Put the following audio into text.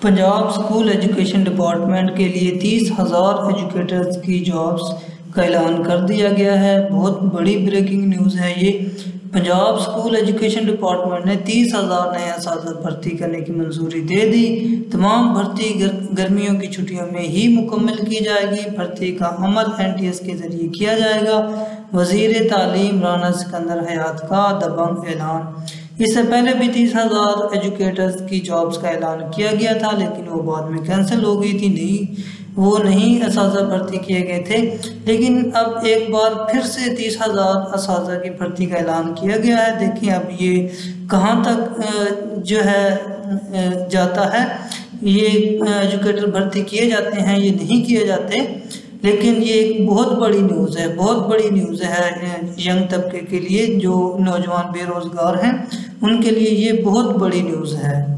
Punjab school education department के लिए 30,000 educators की जॉब्स का ऐलान कर दिया गया है। बहुत बड़ी ब्रेकिंग न्यूज़ है ये। पंजाब स्कूल एजुकेशन डिपार्टमेंट ने 30,000 नए असातिज़ा भर्ती करने की मंजूरी दे दी। तमाम भर्ती गर्मियों की छुट्टियों में ही मुकम्मल की जाएगी। भर्ती का अमल NTS के ज़रिए किया जाएगा। वज़ीर तालीम राना सिकंदर हयात का दबंग ऐलान। इससे पहले भी 30,000 एजुकेटर्स की जॉब्स का ऐलान किया गया था, लेकिन वो बाद में कैंसिल हो गई थी। वो नहीं असातिज़ा भर्ती किए गए थे। लेकिन अब एक बार फिर से 30,000 असातिज़ा की भर्ती का ऐलान किया गया है। देखिए अब ये कहाँ तक जो है जाता है। ये एजुकेटर भर्ती किए जाते हैं, ये नहीं किए जाते, लेकिन ये एक बहुत बड़ी न्यूज़ है। बहुत बड़ी न्यूज़ है यंग तबके के लिए, जो नौजवान बेरोज़गार हैं उनके लिए ये बहुत बड़ी न्यूज़ है।